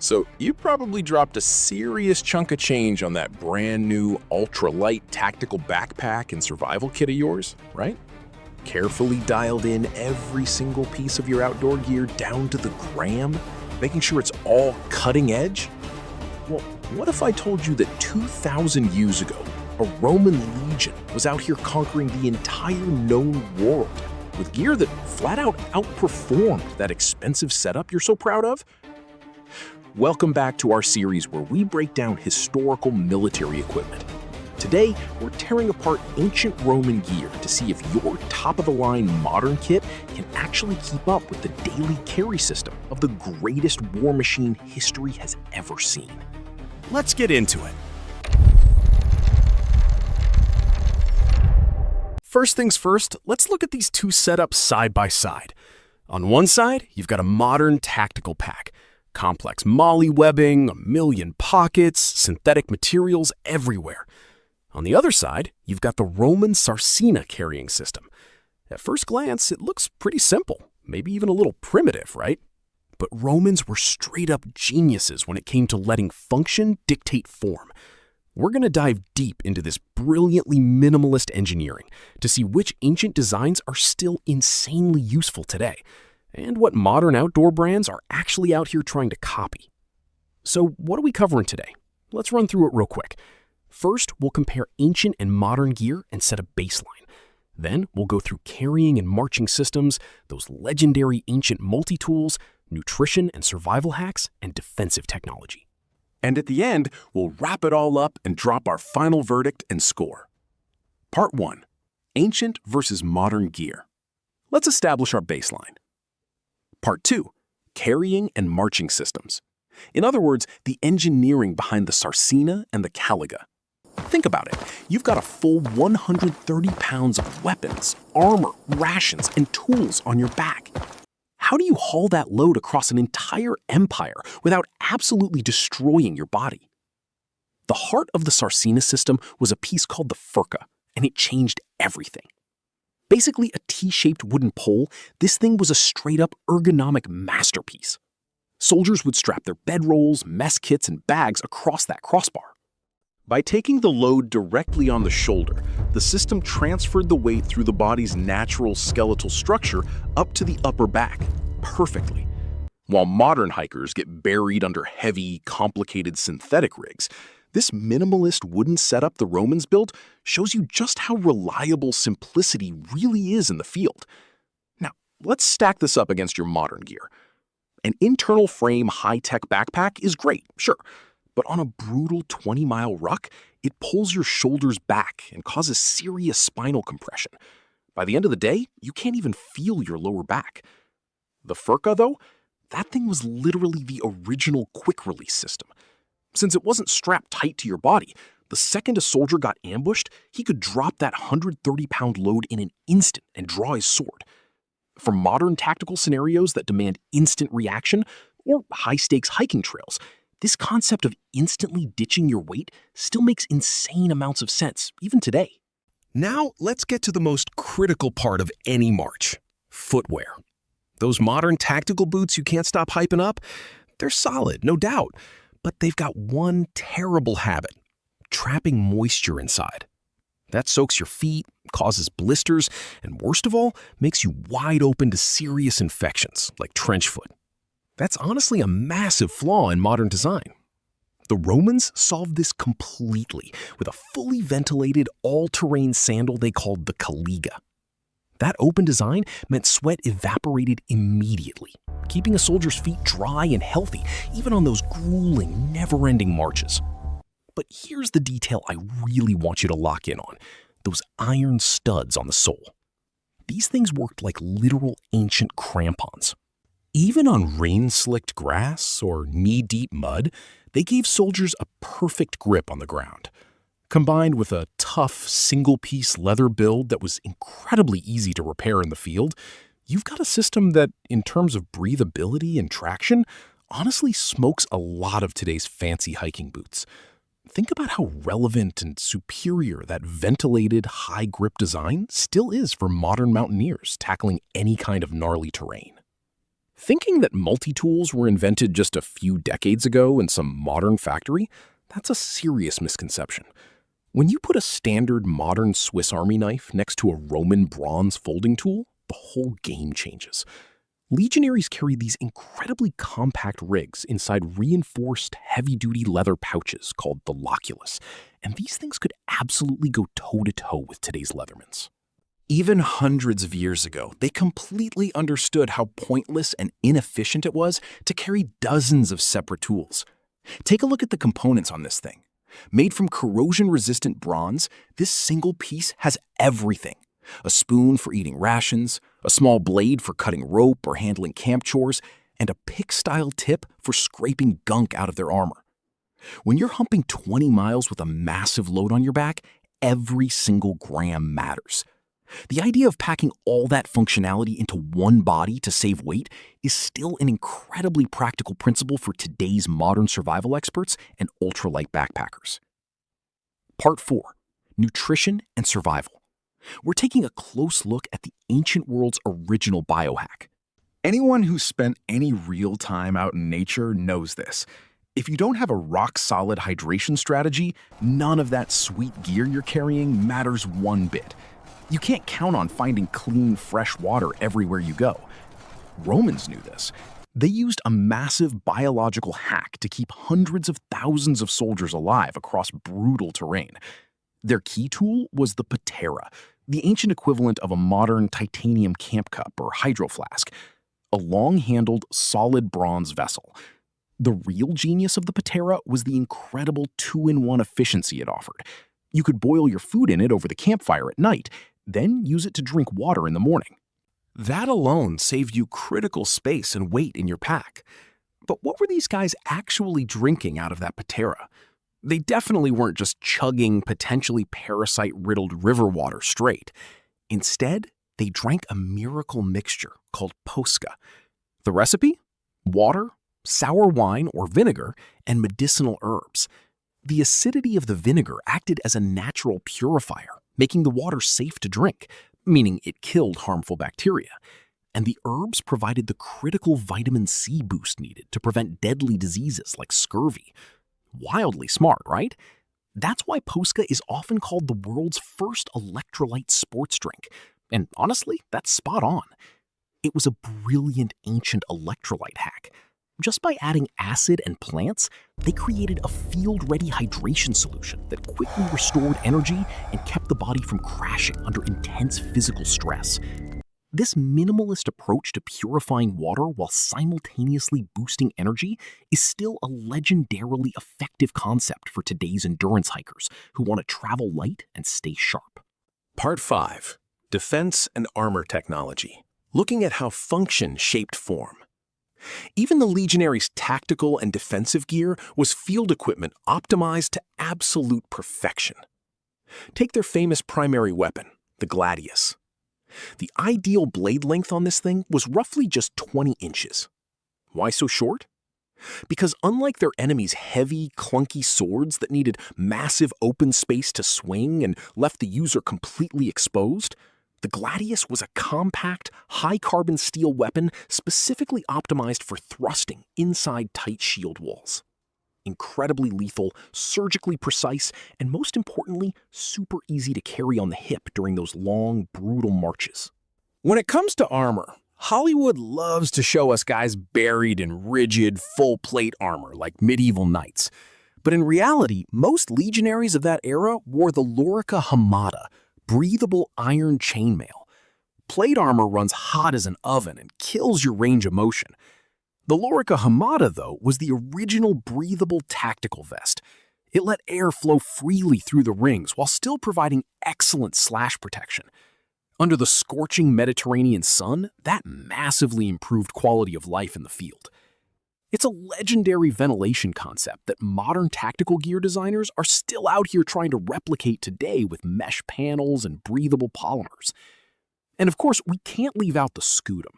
So you probably dropped a serious chunk of change on that brand new ultralight tactical backpack and survival kit of yours, right? Carefully dialed in every single piece of your outdoor gear down to the gram, making sure it's all cutting edge? Well, what if I told you that 2,000 years ago, a Roman legion was out here conquering the entire known world with gear that flat out outperformed that expensive setup you're so proud of? Welcome back to our series where we break down historical military equipment. Today, we're tearing apart ancient Roman gear to see if your top-of-the-line modern kit can actually keep up with the daily carry system of the greatest war machine history has ever seen. Let's get into it. First things first, let's look at these two setups side by side. On one side, you've got a modern tactical pack. Complex molly webbing, a million pockets, synthetic materials everywhere. On the other side, you've got the Roman Sarcina carrying system. At first glance, it looks pretty simple, maybe even a little primitive, right? But Romans were straight up geniuses when it came to letting function dictate form. We're going to dive deep into this brilliantly minimalist engineering to see which ancient designs are still insanely useful today, and what modern outdoor brands are actually out here trying to copy. So what are we covering today? Let's run through it real quick. First, we'll compare ancient and modern gear and set a baseline. Then we'll go through carrying and marching systems, those legendary ancient multi-tools, nutrition and survival hacks, and defensive technology. And at the end, we'll wrap it all up and drop our final verdict and score. Part 1. Ancient versus modern gear. Let's establish our baseline. Part 2. Carrying and marching systems. In other words, the engineering behind the Sarcina and the Caliga. Think about it. You've got a full 130 pounds of weapons, armor, rations, and tools on your back. How do you haul that load across an entire empire without absolutely destroying your body? The heart of the Sarcina system was a piece called the Furca, and it changed everything. Basically a T-shaped wooden pole, this thing was a straight-up ergonomic masterpiece. Soldiers would strap their bedrolls, mess kits, and bags across that crossbar. By taking the load directly on the shoulder, the system transferred the weight through the body's natural skeletal structure up to the upper back, perfectly. While modern hikers get buried under heavy, complicated synthetic rigs, this minimalist wooden setup the Romans built shows you just how reliable simplicity really is in the field. Now, let's stack this up against your modern gear. An internal frame high-tech backpack is great, sure, but on a brutal 20-mile ruck, it pulls your shoulders back and causes serious spinal compression. By the end of the day, you can't even feel your lower back. The Furca, though, that thing was literally the original quick-release system. Since it wasn't strapped tight to your body, the second a soldier got ambushed, he could drop that 130-pound load in an instant and draw his sword. For modern tactical scenarios that demand instant reaction or high-stakes hiking trails, this concept of instantly ditching your weight still makes insane amounts of sense, even today. Now, let's get to the most critical part of any march: footwear. Those modern tactical boots you can't stop hyping up, they're solid, no doubt. But they've got one terrible habit: trapping moisture inside. That soaks your feet, causes blisters, and worst of all, makes you wide open to serious infections like trench foot. That's honestly a massive flaw in modern design. The Romans solved this completely with a fully ventilated, all-terrain sandal they called the Caliga. That open design meant sweat evaporated immediately, keeping a soldier's feet dry and healthy, even on those grueling, never-ending marches. But here's the detail I really want you to lock in on: those iron studs on the sole. These things worked like literal ancient crampons. Even on rain-slicked grass or knee-deep mud, they gave soldiers a perfect grip on the ground. Combined with a tough, single-piece leather build that was incredibly easy to repair in the field, you've got a system that, in terms of breathability and traction, honestly smokes a lot of today's fancy hiking boots. Think about how relevant and superior that ventilated, high-grip design still is for modern mountaineers tackling any kind of gnarly terrain. Thinking that multi-tools were invented just a few decades ago in some modern factory, that's a serious misconception. When you put a standard modern Swiss Army knife next to a Roman bronze folding tool, the whole game changes. Legionaries carry these incredibly compact rigs inside reinforced heavy-duty leather pouches called the loculus, and these things could absolutely go toe-to-toe with today's Leathermans. Even hundreds of years ago, they completely understood how pointless and inefficient it was to carry dozens of separate tools. Take a look at the components on this thing. Made from corrosion-resistant bronze, this single piece has everything. A spoon for eating rations, a small blade for cutting rope or handling camp chores, and a pick-style tip for scraping gunk out of their armor. When you're humping 20 miles with a massive load on your back, every single gram matters. The idea of packing all that functionality into one body to save weight is still an incredibly practical principle for today's modern survival experts and ultralight backpackers. Part 4. Nutrition and Survival. We're taking a close look at the ancient world's original biohack. Anyone who's spent any real time out in nature knows this. If you don't have a rock-solid hydration strategy, none of that sweet gear you're carrying matters one bit. You can't count on finding clean, fresh water everywhere you go. Romans knew this. They used a massive biological hack to keep hundreds of thousands of soldiers alive across brutal terrain. Their key tool was the patera, the ancient equivalent of a modern titanium camp cup or hydro flask, a long-handled, solid bronze vessel. The real genius of the patera was the incredible 2-in-1 efficiency it offered. You could boil your food in it over the campfire at night, then use it to drink water in the morning. That alone saved you critical space and weight in your pack. But what were these guys actually drinking out of that patera? They definitely weren't just chugging potentially parasite-riddled river water straight. Instead, they drank a miracle mixture called Posca. The recipe? Water, sour wine or vinegar, and medicinal herbs. The acidity of the vinegar acted as a natural purifier, making the water safe to drink, meaning it killed harmful bacteria. And the herbs provided the critical vitamin C boost needed to prevent deadly diseases like scurvy. Wildly smart, right? That's why Posca is often called the world's first electrolyte sports drink. And honestly, that's spot on. It was a brilliant ancient electrolyte hack. Just by adding acid and plants, they created a field-ready hydration solution that quickly restored energy and kept the body from crashing under intense physical stress. This minimalist approach to purifying water while simultaneously boosting energy is still a legendarily effective concept for today's endurance hikers who want to travel light and stay sharp. Part 5. Defense and Armor Technology. Looking at how function shaped form. Even the legionaries' tactical and defensive gear was field equipment optimized to absolute perfection. Take their famous primary weapon, the Gladius. The ideal blade length on this thing was roughly just 20 inches. Why so short? Because unlike their enemies' heavy, clunky swords that needed massive open space to swing and left the user completely exposed, the Gladius was a compact, high-carbon steel weapon specifically optimized for thrusting inside tight shield walls. Incredibly lethal, surgically precise, and most importantly, super easy to carry on the hip during those long, brutal marches. When it comes to armor, Hollywood loves to show us guys buried in rigid, full-plate armor like medieval knights. But in reality, most legionaries of that era wore the Lorica Hamada, breathable iron chainmail. Plate armor runs hot as an oven and kills your range of motion. The Lorica Hamada, though, was the original breathable tactical vest. It let air flow freely through the rings while still providing excellent slash protection. Under the scorching Mediterranean sun, that massively improved quality of life in the field. It's a legendary ventilation concept that modern tactical gear designers are still out here trying to replicate today with mesh panels and breathable polymers. And of course, we can't leave out the Scutum.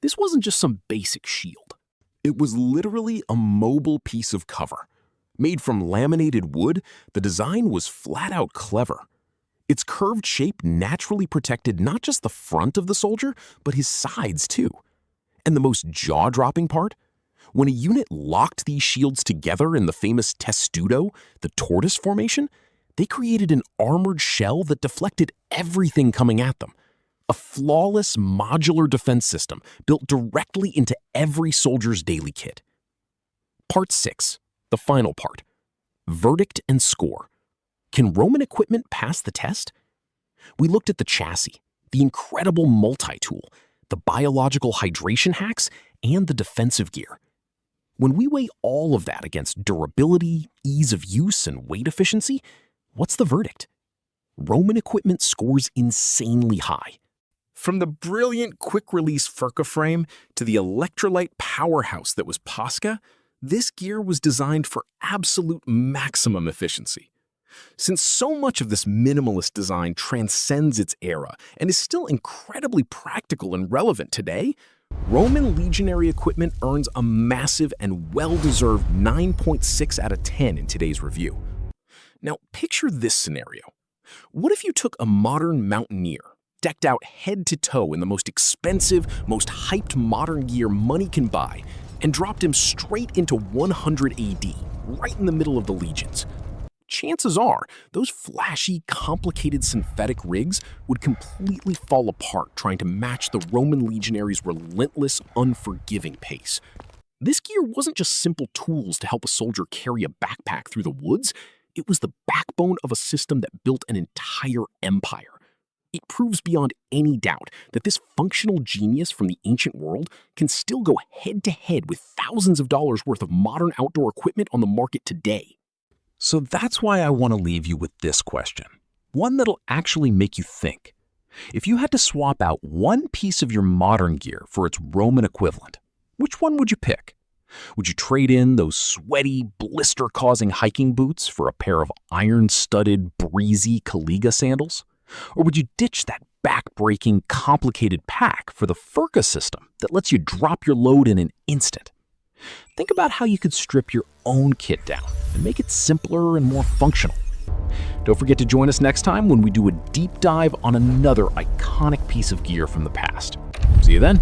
This wasn't just some basic shield. It was literally a mobile piece of cover. Made from laminated wood, the design was flat-out clever. Its curved shape naturally protected not just the front of the soldier, but his sides too. And the most jaw-dropping part? When a unit locked these shields together in the famous testudo, the tortoise formation, they created an armored shell that deflected everything coming at them. A flawless modular defense system built directly into every soldier's daily kit. Part 6, the final part. Verdict and score. Can Roman equipment pass the test? We looked at the chassis, the incredible multi-tool, the biological hydration hacks, and the defensive gear. When we weigh all of that against durability, ease of use, and weight efficiency, what's the verdict? Roman equipment scores insanely high. From the brilliant quick-release Furca frame to the electrolyte powerhouse that was Posca, this gear was designed for absolute maximum efficiency. Since so much of this minimalist design transcends its era and is still incredibly practical and relevant today, Roman legionary equipment earns a massive and well-deserved 9.6 out of 10 in today's review. Now, picture this scenario. What if you took a modern mountaineer, decked out head to toe in the most expensive, most hyped modern gear money can buy, and dropped him straight into 100 AD, right in the middle of the legions? Chances are, those flashy, complicated synthetic rigs would completely fall apart trying to match the Roman legionaries' relentless, unforgiving pace. This gear wasn't just simple tools to help a soldier carry a backpack through the woods. It was the backbone of a system that built an entire empire. It proves beyond any doubt that this functional genius from the ancient world can still go head-to-head with thousands of dollars worth of modern outdoor equipment on the market today. So that's why I want to leave you with this question, one that'll actually make you think. If you had to swap out one piece of your modern gear for its Roman equivalent, which one would you pick? Would you trade in those sweaty, blister-causing hiking boots for a pair of iron-studded, breezy Caliga sandals? Or would you ditch that back-breaking, complicated pack for the Furca system that lets you drop your load in an instant? Think about how you could strip your own kit down and make it simpler and more functional. Don't forget to join us next time when we do a deep dive on another iconic piece of gear from the past. See you then.